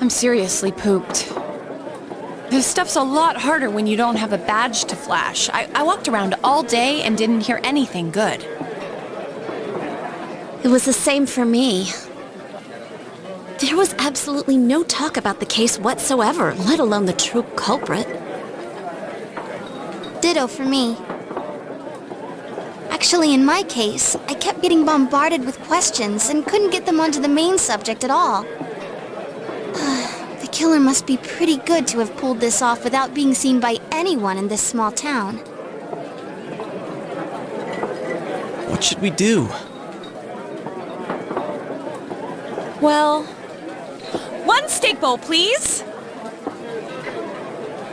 I'm seriously pooped. This stuff's a lot harder when you don't have a badge to flash. I walked around all day and didn't hear anything good. It was the same for me. There was absolutely no talk about the case whatsoever, let alone the true culprit. Ditto for me. Actually, in my case, I kept getting bombarded with questions and couldn't get them onto the main subject at all. The killer must be pretty good to have pulled this off without being seen by anyone in this small town. What should we do? Well, one steak bowl, please.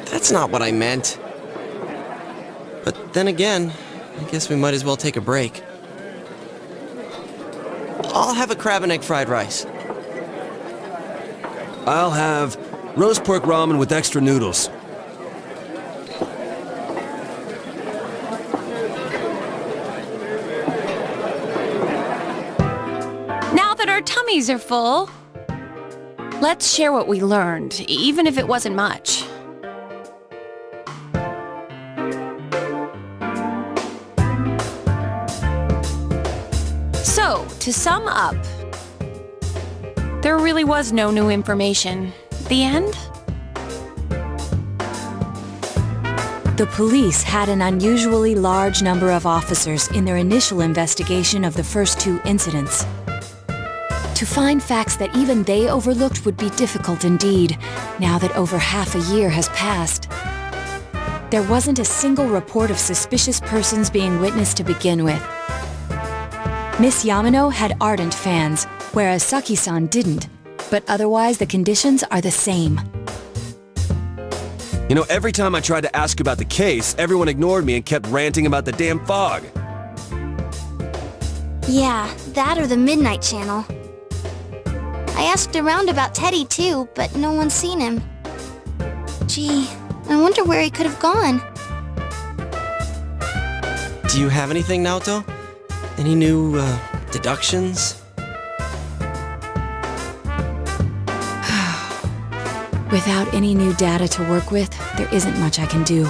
That's not what I meant. But then again, I guess we might as well take a break. I'll have a crab and egg fried rice. I'll have roast pork ramen with extra noodles. Now that our tummies are full, let's share what we learned, even if it wasn't much. So, to sum up, there really was no new information. The end? The police had an unusually large number of officers in their initial investigation of the first two incidents. To find facts that even they overlooked would be difficult indeed, now that over half a year has passed. There wasn't a single report of suspicious persons being witnessed to begin with. Miss Yamano had ardent fans, whereas Saki-san didn't, but otherwise the conditions are the same. You know, every time I tried to ask about the case, everyone ignored me and kept ranting about the damn fog. Yeah, that or the Midnight Channel. I asked around about Teddy too, but no one's seen him. Gee, I wonder where he could have gone. Do you have anything, Naoto? Any new, deductions? Without any new data to work with, there isn't much I can do.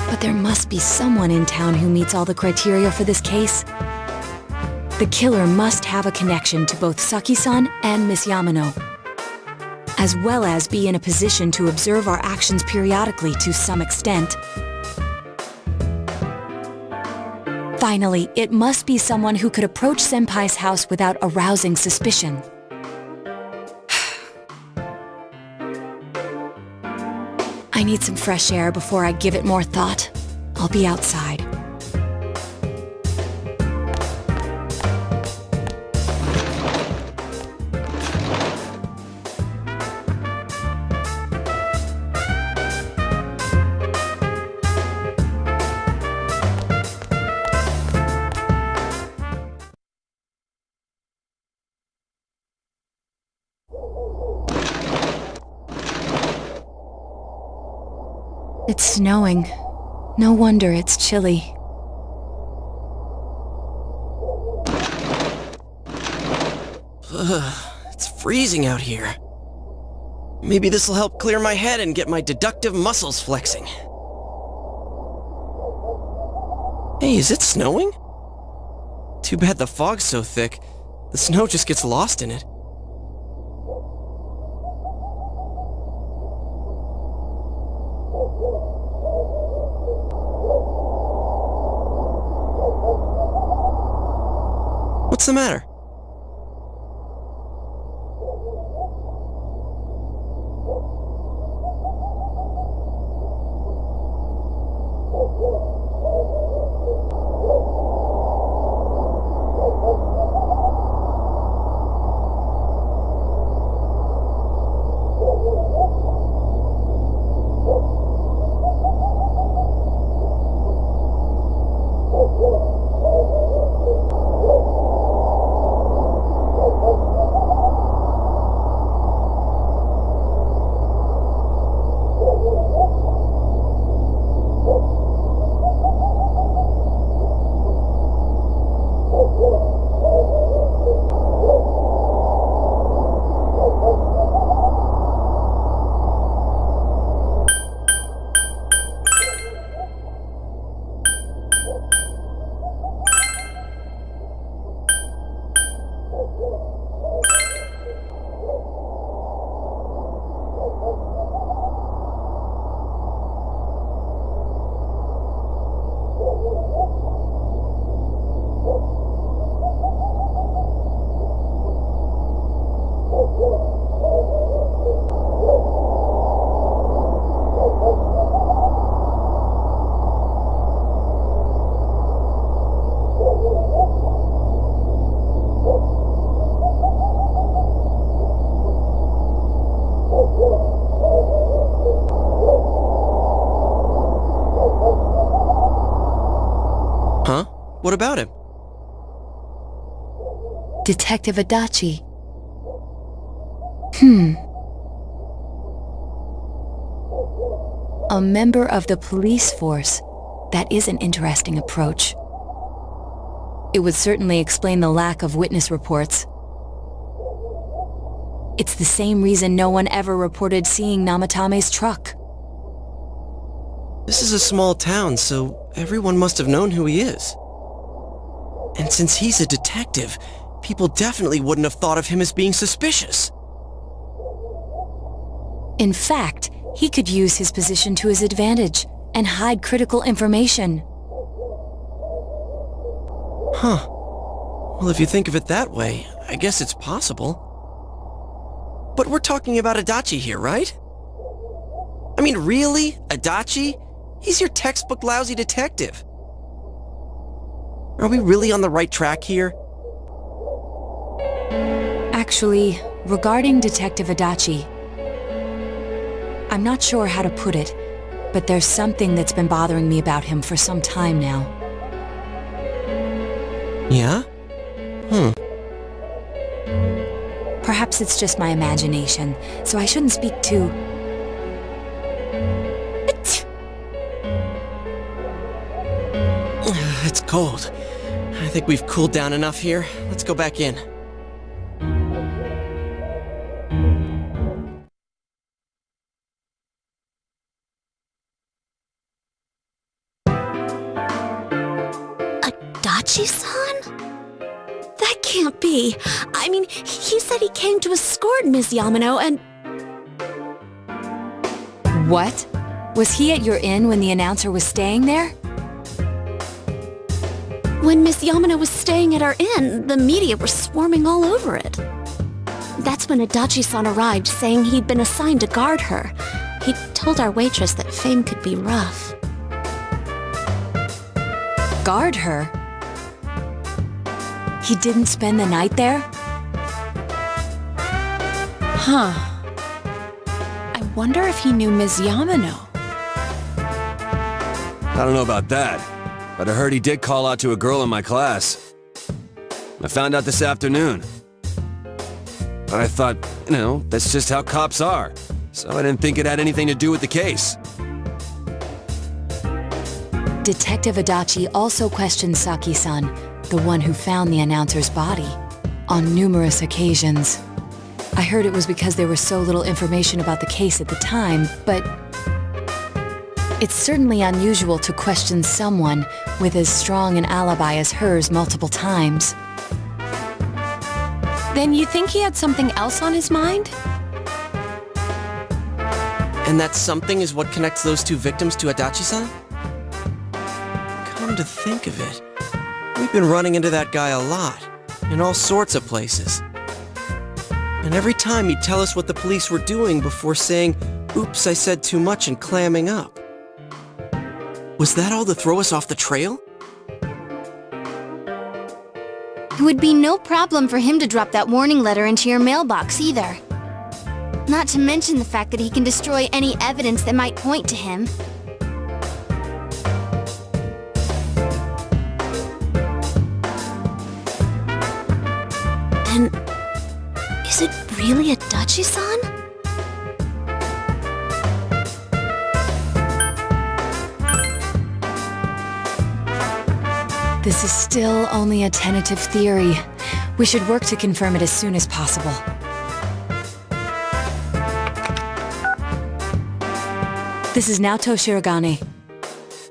But there must be someone in town who meets all the criteria for this case. The killer must have a connection to both Saki-san and Miss Yamano, as well as be in a position to observe our actions periodically to some extent. Finally, it must be someone who could approach Senpai's house without arousing suspicion. I need some fresh air before I give it more thought. I'll be outside. It's snowing. No wonder it's chilly. It's freezing out here. Maybe this'll help clear my head and get my deductive muscles flexing. Hey, is it snowing? Too bad the fog's so thick. The snow just gets lost in it. What's the matter? What about him? Detective Adachi. A member of the police force. That is an interesting approach. It would certainly explain the lack of witness reports. It's the same reason no one ever reported seeing Namatame's truck. This is a small town, so everyone must have known who he is. And since he's a detective, people definitely wouldn't have thought of him as being suspicious. In fact, he could use his position to his advantage and hide critical information. Huh. Well, if you think of it that way, I guess it's possible. But we're talking about Adachi here, right? I mean, really? Adachi? He's your textbook lousy detective. Are we really on the right track here? Actually, regarding Detective Adachi, I'm not sure how to put it, but there's something that's been bothering me about him for some time now. Yeah? Perhaps it's just my imagination, so I shouldn't speak too... It's cold. I think we've cooled down enough here. Let's go back in. Adachi-san? That can't be. I mean, he said he came to escort Ms. Yamano and... What? Was he at your inn when the announcer was staying there? When Miss Yamano was staying at our inn, the media were swarming all over it. That's when Adachi-san arrived, saying he'd been assigned to guard her. He told our waitress that fame could be rough. Guard her? He didn't spend the night there? Huh. I wonder if he knew Ms. Yamano. I don't know about that, but I heard he did call out to a girl in my class. I found out this afternoon. But I thought, that's just how cops are. So I didn't think it had anything to do with the case. Detective Adachi also questioned Saki-san, the one who found the announcer's body, on numerous occasions. I heard it was because there was so little information about the case at the time, but it's certainly unusual to question someone with as strong an alibi as hers multiple times. Then you think he had something else on his mind? And that something is what connects those two victims to Adachi-san? Come to think of it, we've been running into that guy a lot, in all sorts of places. And every time he'd tell us what the police were doing before saying, "Oops, I said too much," and clamming up. Was that all to throw us off the trail? It would be no problem for him to drop that warning letter into your mailbox either. Not to mention the fact that he can destroy any evidence that might point to him. Then, is it really Adachi-san? This is still only a tentative theory. We should work to confirm it as soon as possible. This is Naoto Shirogane.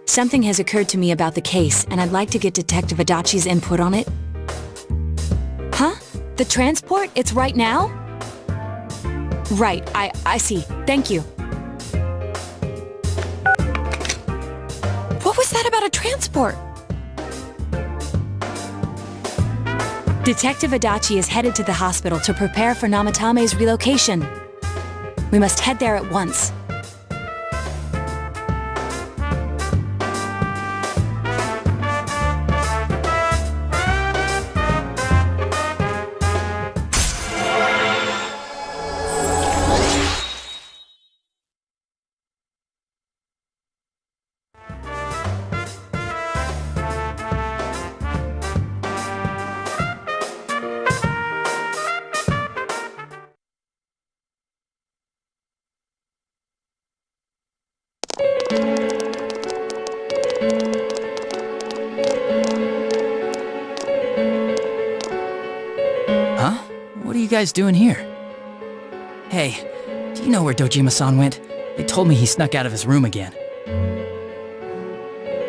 Something has occurred to me about the case, and I'd like to get Detective Adachi's input on it. Huh? The transport? It's right now? Right, I see. Thank you. What was that about a transport? Detective Adachi is headed to the hospital to prepare for Namatame's relocation. We must head there at once. guys doing here? Hey, do you know where Dojima-san went? They told me he snuck out of his room again.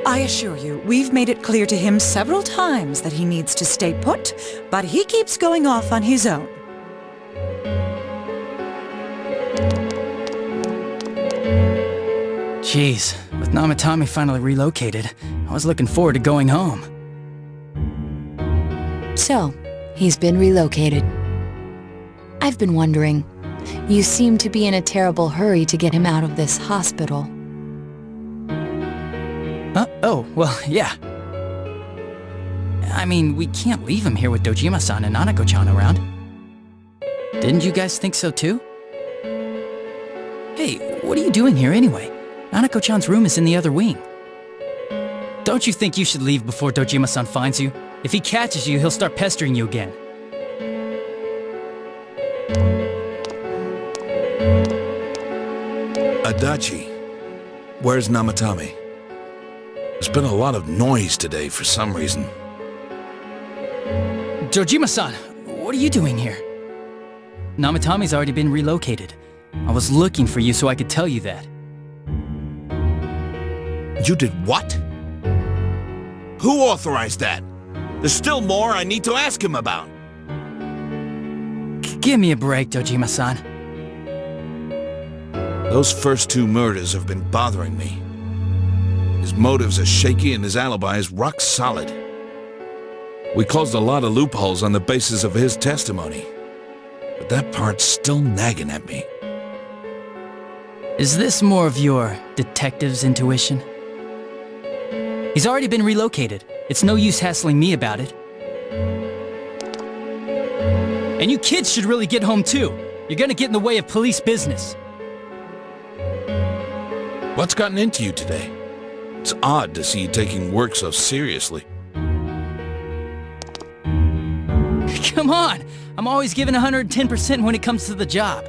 I assure you, we've made it clear to him several times that he needs to stay put, but he keeps going off on his own. Jeez, with Namatame finally relocated, I was looking forward to going home. So, he's been relocated. I've been wondering, you seem to be in a terrible hurry to get him out of this hospital. Oh, well, yeah. I mean, we can't leave him here with Dojima-san and Nanako-chan around. Didn't you guys think so too? Hey, what are you doing here anyway? Nanako-chan's room is in the other wing. Don't you think you should leave before Dojima-san finds you? If he catches you, he'll start pestering you again. Adachi, where's Namatame? There's been a lot of noise today for some reason. Dojima-san, what are you doing here? Namatame's already been relocated. I was looking for you so I could tell you that. You did what? Who authorized that? There's still more I need to ask him about. Give me a break, Dojima-san. Those first two murders have been bothering me. His motives are shaky and his alibi is rock solid. We closed a lot of loopholes on the basis of his testimony. But that part's still nagging at me. Is this more of your detective's intuition? He's already been relocated. It's no use hassling me about it. And you kids should really get home too. You're gonna get in the way of police business. What's gotten into you today? It's odd to see you taking work so seriously. Come on! I'm always giving 110% when it comes to the job.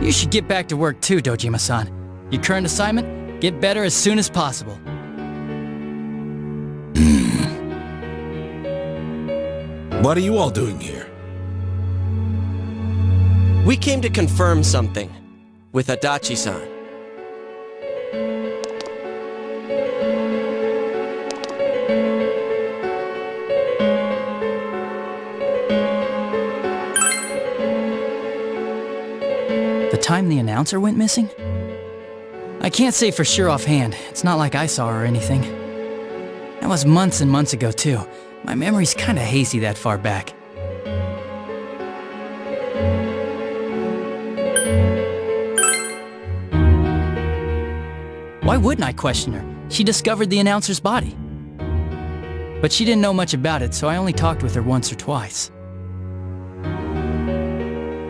You should get back to work too, Dojima-san. Your current assignment? Get better as soon as possible. What are you all doing here? We came to confirm something with Adachi-san. The time the announcer went missing? I can't say for sure offhand. It's not like I saw her or anything. That was months and months ago too. My memory's kinda hazy that far back. Why wouldn't I question her? She discovered the announcer's body. But she didn't know much about it, so I only talked with her once or twice.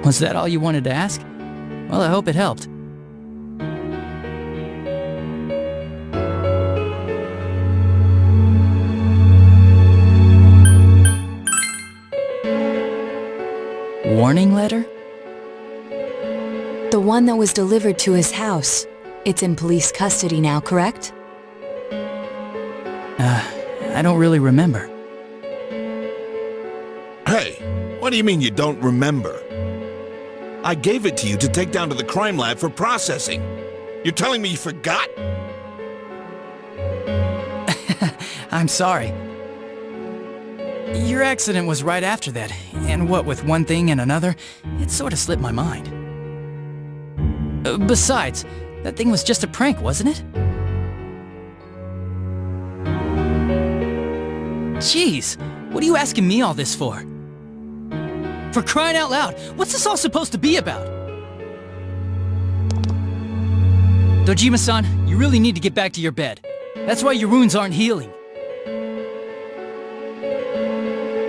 Was that all you wanted to ask? Well, I hope it helped. Warning letter? The one that was delivered to his house. It's in police custody now, correct? I don't really remember. Hey, what do you mean you don't remember? I gave it to you to take down to the crime lab for processing. You're telling me you forgot? I'm sorry. Your accident was right after that, and what with one thing and another, it sort of slipped my mind. Besides, that thing was just a prank, wasn't it? Jeez, what are you asking me all this for? For crying out loud, what's this all supposed to be about? Dojima-san, you really need to get back to your bed. That's why your wounds aren't healing.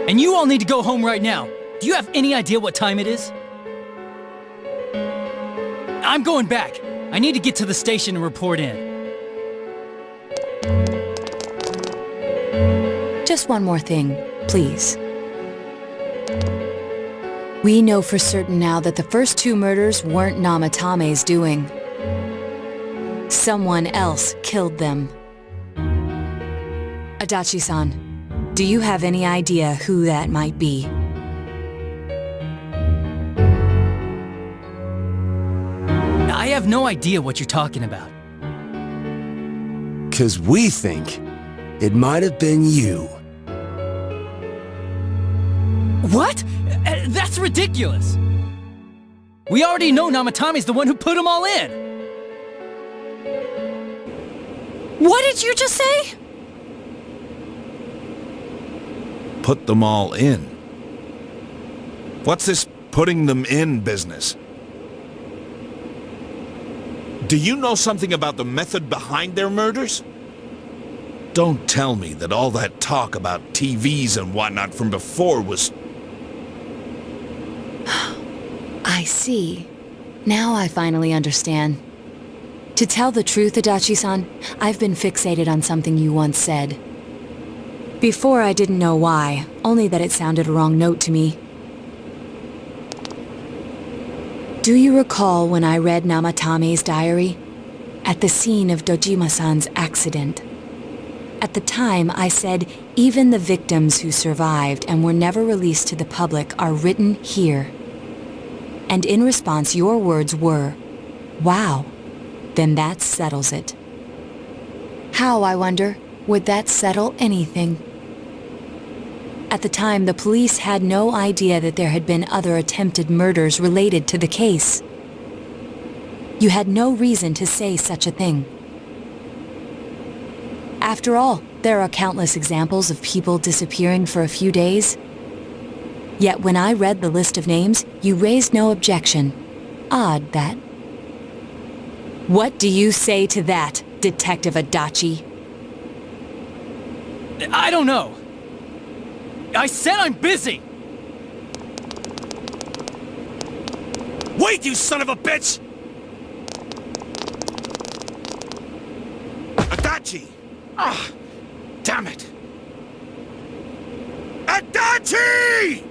And you all need to go home right now. Do you have any idea what time it is? I'm going back. I need to get to the station and report in. Just one more thing, please. We know for certain now that the first two murders weren't Namatame's doing. Someone else killed them. Adachi-san, do you have any idea who that might be? I have no idea what you're talking about. 'Cause we think it might have been you. What? That's ridiculous! We already know Namatame's the one who put them all in! What did you just say? Put them all in. What's this putting them in business? Do you know something about the method behind their murders? Don't tell me that all that talk about TVs and whatnot from before was... I see. Now I finally understand. To tell the truth, Adachi-san, I've been fixated on something you once said. Before I didn't know why, only that it sounded a wrong note to me. Do you recall when I read Namatame's diary? At the scene of Dojima-san's accident. At the time, I said, even the victims who survived and were never released to the public are written here. And in response, your words were, wow, then that settles it. How, I wonder, would that settle anything? At the time, the police had no idea that there had been other attempted murders related to the case. You had no reason to say such a thing. After all, there are countless examples of people disappearing for a few days. Yet when I read the list of names, you raised no objection. Odd, that. What do you say to that, Detective Adachi? I don't know. I said I'm busy! Wait, you son of a bitch! Adachi! Ah! Damn it! Adachi!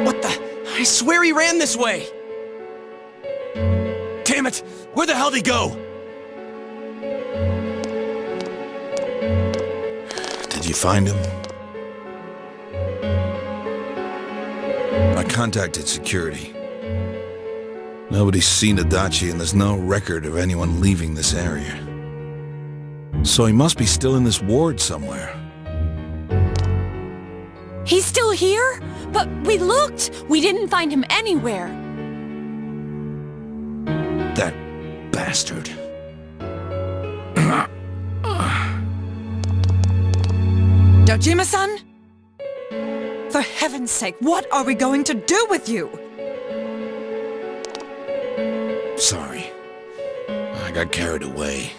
What the? I swear he ran this way! Damn it! Where the hell'd he go? Did you find him? I contacted security. Nobody's seen Adachi and there's no record of anyone leaving this area. So he must be still in this ward somewhere. He's still here? But we looked! We didn't find him anywhere. That bastard. Dojima-san? For heaven's sake, what are we going to do with you? Sorry. I got carried away.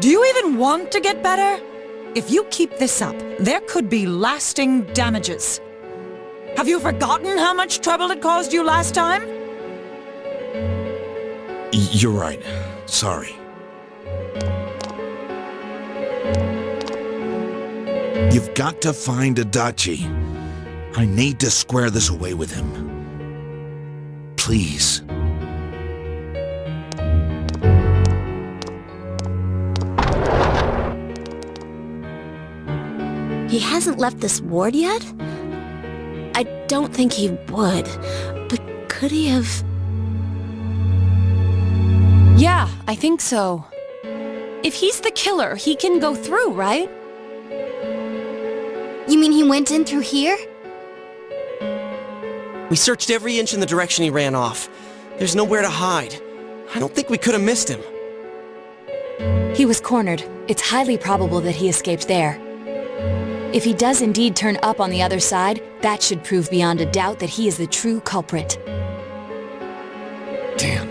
Do you even want to get better? If you keep this up, there could be lasting damages. Have you forgotten how much trouble it caused you last time? You're right. Sorry. You've got to find Adachi. I need to square this away with him. Please. He hasn't left this ward yet? I don't think he would, but could he have... Yeah, I think so. If he's the killer, he can go through, right? You mean he went in through here? We searched every inch in the direction he ran off. There's nowhere to hide. I don't think we could have missed him. He was cornered. It's highly probable that he escaped there. If he does indeed turn up on the other side, that should prove beyond a doubt that he is the true culprit. Damn.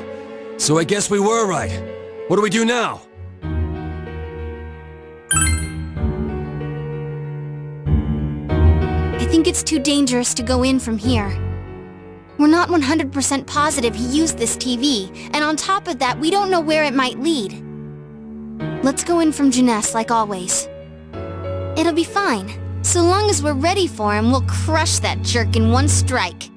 So I guess we were right. What do we do now? I think it's too dangerous to go in from here. We're not 100% positive he used this TV, and on top of that, we don't know where it might lead. Let's go in from Jeunesse like always. It'll be fine. So long as we're ready for him, we'll crush that jerk in one strike.